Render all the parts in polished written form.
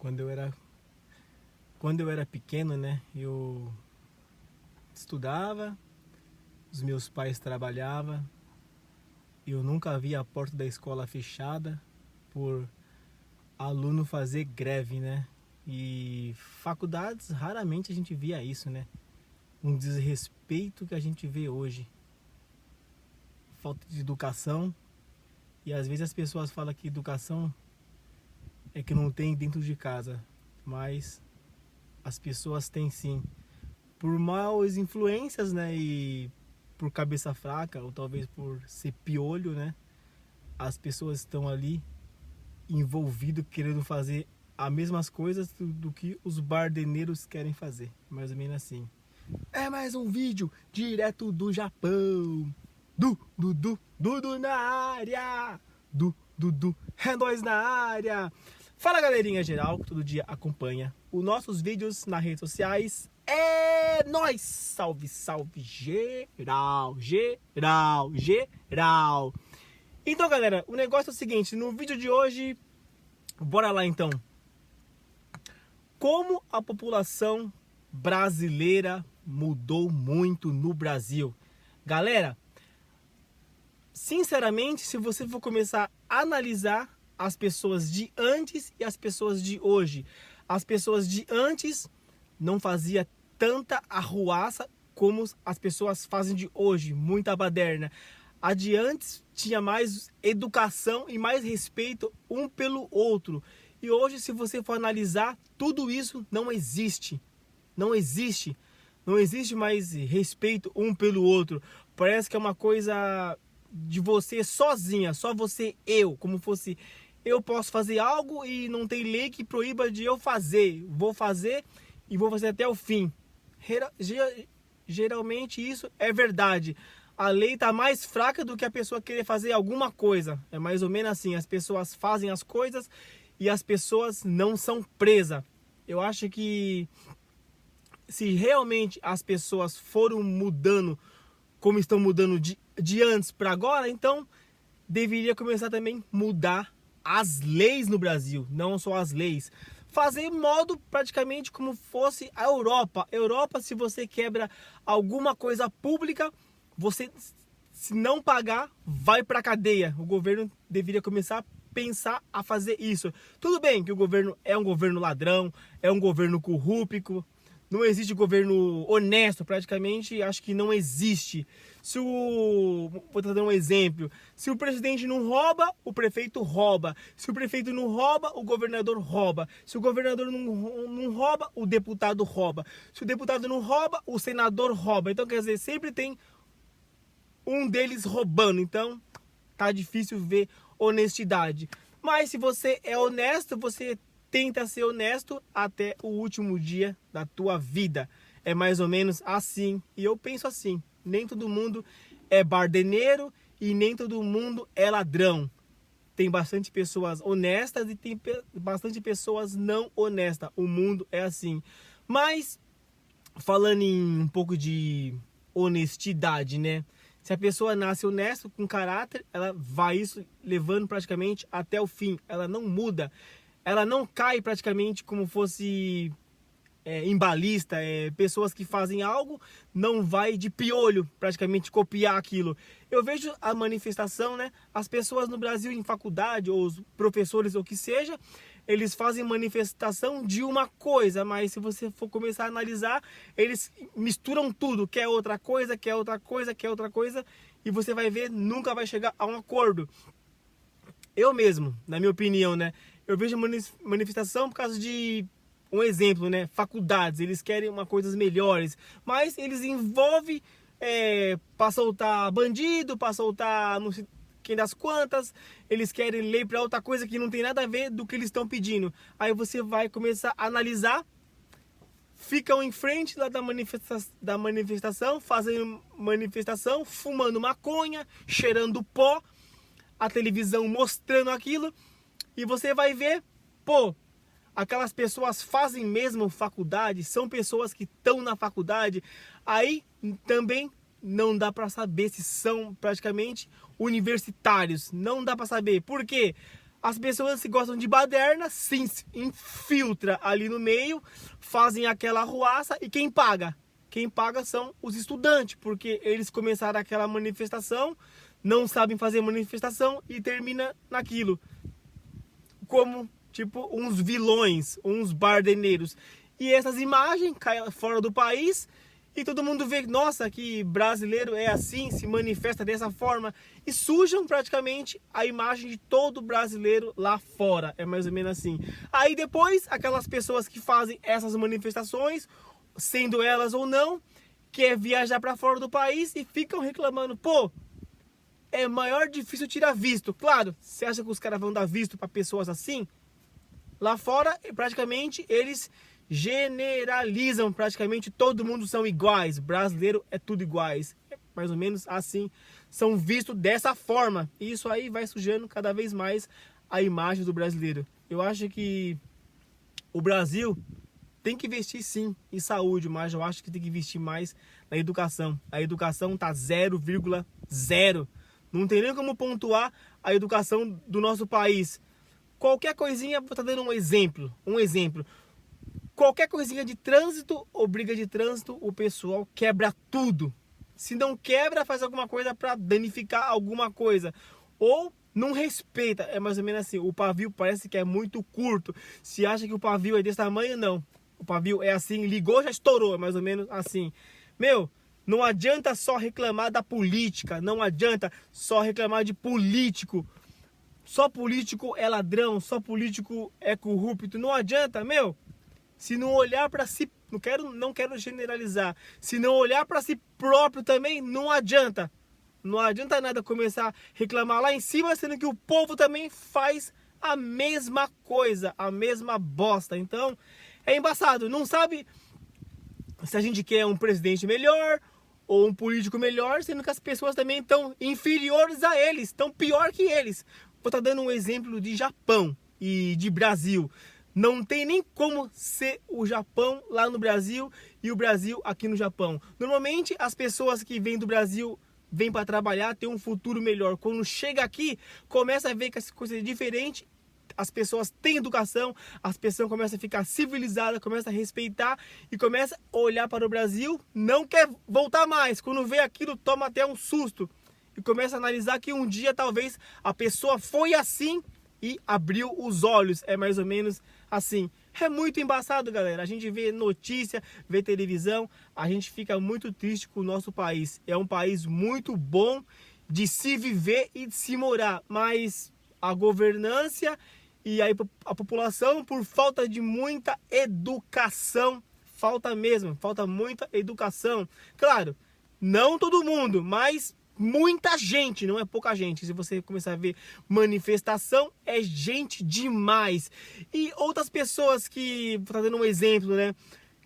Quando eu era pequeno, né, eu estudava, os meus pais trabalhavam, eu nunca vi a porta da escola fechada por aluno fazer greve, né? E faculdades, raramente a gente via isso, né? Um desrespeito que a gente vê hoje. Falta de educação. E às vezes as pessoas falam que educação é que não tem dentro de casa. Mas as pessoas têm sim. Por maus influências, né? E por cabeça fraca, ou talvez por ser piolho, né? As pessoas estão ali envolvidos querendo fazer as mesmas coisas do que os bardeneiros querem fazer. Mais ou menos assim. É mais um vídeo direto do Japão. Dudu na área. Dudu, é nóis na área. Fala galerinha geral, que todo dia acompanha os nossos vídeos nas redes sociais. É nóis! Salve, salve geral. Então galera, o negócio é o seguinte, no vídeo de hoje, bora lá então. Como a população brasileira mudou muito no Brasil. Galera, sinceramente, se você for começar a analisar as pessoas de antes e as pessoas de hoje, as pessoas de antes não fazia tanta arruaça como as pessoas fazem de hoje, muita baderna. A de antes tinha mais educação e mais respeito um pelo outro. E hoje, se você for analisar, tudo isso não existe. Não existe. Não existe mais respeito um pelo outro. Parece que é uma coisa de você sozinha, só você, eu. Como fosse, eu posso fazer algo e não tem lei que proíba de eu fazer. Vou fazer e vou fazer até o fim. Geralmente isso é verdade. A lei está mais fraca do que a pessoa querer fazer alguma coisa. É mais ou menos assim. As pessoas fazem as coisas e as pessoas não são presas. Eu acho que se realmente as pessoas foram mudando como estão mudando de antes para agora, então deveria começar também a mudar as leis no Brasil. Não só as leis. Fazer modo praticamente como fosse a Europa. Europa, se você quebra alguma coisa pública, você, se não pagar, vai para a cadeia. O governo deveria começar a pensar a fazer isso. Tudo bem que o governo é um governo ladrão, é um governo corrupto, não existe governo honesto, praticamente acho que não existe. Vou dar um exemplo, se o presidente não rouba, o prefeito rouba. Se o prefeito não rouba, o governador rouba. Se o governador não rouba, o deputado rouba. Se o deputado não rouba, o senador rouba. Então, quer dizer, sempre tem um deles roubando. Então, tá difícil ver honestidade. Mas se você é honesto, você tenta ser honesto até o último dia da tua vida. É mais ou menos assim. E eu penso assim. Nem todo mundo é bardeneiro e nem todo mundo é ladrão. Tem bastante pessoas honestas e tem bastante pessoas não honestas. O mundo é assim. Mas, falando em um pouco de honestidade, né? Se a pessoa nasce honesta, com caráter, ela vai isso levando praticamente até o fim. Ela não muda. Ela não cai praticamente como fosse embalista. Pessoas que fazem algo não vai de piolho praticamente copiar aquilo. Eu vejo a manifestação, né? As pessoas no Brasil em faculdade, ou os professores, ou o que seja, eles fazem manifestação de uma coisa, mas se você for começar a analisar, eles misturam tudo, quer outra coisa, quer outra coisa, quer outra coisa, e você vai ver, nunca vai chegar a um acordo. Eu mesmo, na minha opinião, né? Eu vejo manifestação por causa de um exemplo, né? Faculdades, eles querem uma coisas melhores, mas eles envolvem para soltar bandido, para soltar não sei quem das quantas, eles querem lei para outra coisa que não tem nada a ver do que eles estão pedindo. Aí você vai começar a analisar, ficam em frente lá da manifestação, fazendo manifestação, fumando maconha, cheirando pó, a televisão mostrando aquilo, e você vai ver, pô, aquelas pessoas fazem mesmo faculdade, são pessoas que estão na faculdade, aí também não dá para saber se são praticamente universitários, não dá para saber, por quê? As pessoas que gostam de baderna se infiltra ali no meio, fazem aquela arruaça e quem paga? Quem paga são os estudantes, porque eles começaram aquela manifestação, não sabem fazer manifestação e termina naquilo. Como, tipo, uns vilões, uns barderneiros. E essas imagens caem fora do país e todo mundo vê, nossa, que brasileiro é assim, se manifesta dessa forma. E sujam praticamente a imagem de todo brasileiro lá fora. É mais ou menos assim. Aí depois, aquelas pessoas que fazem essas manifestações, sendo elas ou não, quer viajar para fora do país e ficam reclamando, pô, é maior difícil tirar visto. Claro, você acha que os caras vão dar visto para pessoas assim? Lá fora, praticamente, eles generalizam, praticamente todo mundo são iguais. Brasileiro é tudo iguais. É mais ou menos assim, são vistos dessa forma. E isso aí vai sujando cada vez mais a imagem do brasileiro. Eu acho que o Brasil tem que investir sim em saúde, mas eu acho que tem que investir mais na educação. A educação tá 0,0. Não tem nem como pontuar a educação do nosso país. Qualquer coisinha, vou estar dando um exemplo. Qualquer coisinha de trânsito ou briga de trânsito, o pessoal quebra tudo. Se não quebra, faz alguma coisa para danificar alguma coisa. Ou não respeita. É mais ou menos assim. O pavio parece que é muito curto. Se acha que o pavio é desse tamanho, não. O pavio é assim, ligou, já estourou. É mais ou menos assim. Meu, não adianta só reclamar da política. Não adianta só reclamar de político. Só político é ladrão. Só político é corrupto. Não adianta, meu. Se não olhar para si, não quero generalizar. Se não olhar para si próprio também, não adianta. Não adianta nada começar a reclamar lá em cima, sendo que o povo também faz a mesma coisa, a mesma bosta. Então, é embaçado. Não sabe se a gente quer um presidente melhor ou um político melhor, sendo que as pessoas também estão inferiores a eles, estão pior que eles. Vou estar dando um exemplo de Japão e de Brasil. Não tem nem como ser o Japão lá no Brasil e o Brasil aqui no Japão. Normalmente as pessoas que vêm do Brasil vêm para trabalhar, ter um futuro melhor. Quando chega aqui, começa a ver que as coisas são diferentes. As pessoas têm educação, as pessoas começam a ficar civilizadas, começam a respeitar e começam a olhar para o Brasil, não quer voltar mais. Quando vê aquilo, toma até um susto e começa a analisar que um dia talvez a pessoa foi assim e abriu os olhos. É mais ou menos assim. É muito embaçado, galera. A gente vê notícia, vê televisão, a gente fica muito triste com o nosso país. É um país muito bom de se viver e de se morar, mas a governância e aí a população, por falta de muita educação, falta mesmo, falta muita educação. Claro, não todo mundo, mas muita gente, não é pouca gente. Se você começar a ver manifestação, é gente demais. E outras pessoas que, vou estar dando um exemplo, né,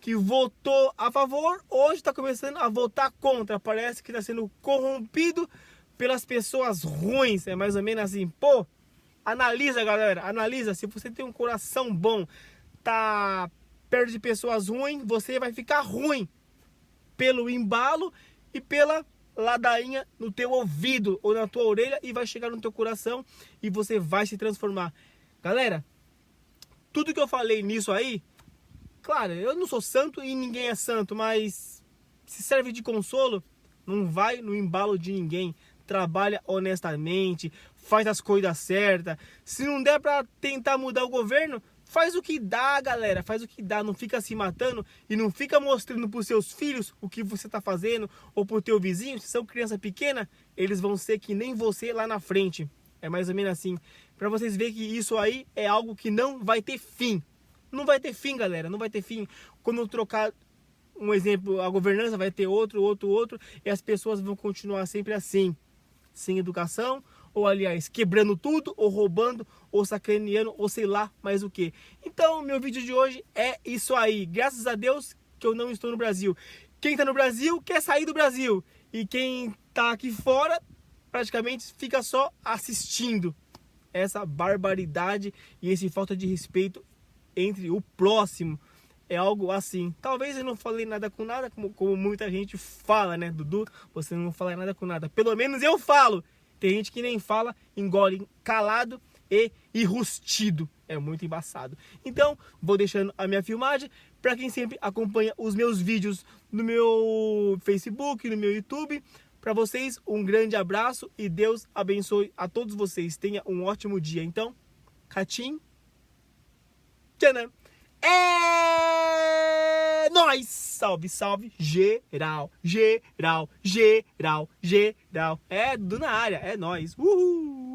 que votou a favor, hoje está começando a votar contra. Parece que está sendo corrompido pelas pessoas ruins. É mais ou menos assim, pô. Analisa, galera, analisa. Se você tem um coração bom, tá perto de pessoas ruins, você vai ficar ruim pelo embalo e pela ladainha no teu ouvido ou na tua orelha e vai chegar no teu coração e você vai se transformar. Galera, tudo que eu falei nisso aí, claro, eu não sou santo e ninguém é santo, mas se serve de consolo, não vai no embalo de ninguém. Trabalha honestamente, faz as coisas certas. Se não der para tentar mudar o governo, faz o que dá, galera. Faz o que dá, não fica se matando e não fica mostrando para os seus filhos o que você está fazendo ou para o teu vizinho. Se são criança pequena, eles vão ser que nem você lá na frente. É mais ou menos assim. Para vocês verem que isso aí é algo que não vai ter fim. Não vai ter fim, galera. Não vai ter fim. Quando eu trocar um exemplo, a governança vai ter outro. E as pessoas vão continuar sempre assim. Sem educação, ou aliás, quebrando tudo, ou roubando, ou sacaneando, ou sei lá mais o que. Então, meu vídeo de hoje é isso aí. Graças a Deus que eu não estou no Brasil. Quem está no Brasil quer sair do Brasil. E quem está aqui fora, praticamente fica só assistindo essa barbaridade e essa falta de respeito entre o próximo. É algo assim. Talvez eu não falei nada com nada, como muita gente fala, né, Dudu? Você não fala nada com nada. Pelo menos eu falo. Tem gente que nem fala, engole calado e enrustido. É muito embaçado. Então, vou deixando a minha filmagem para quem sempre acompanha os meus vídeos no meu Facebook, no meu YouTube. Para vocês, um grande abraço e Deus abençoe a todos vocês. Tenha um ótimo dia. Então, Catim. Tcharam! É nóis! Salve, salve, geral, geral, geral, geral. É, do na área, é nóis. Uhul!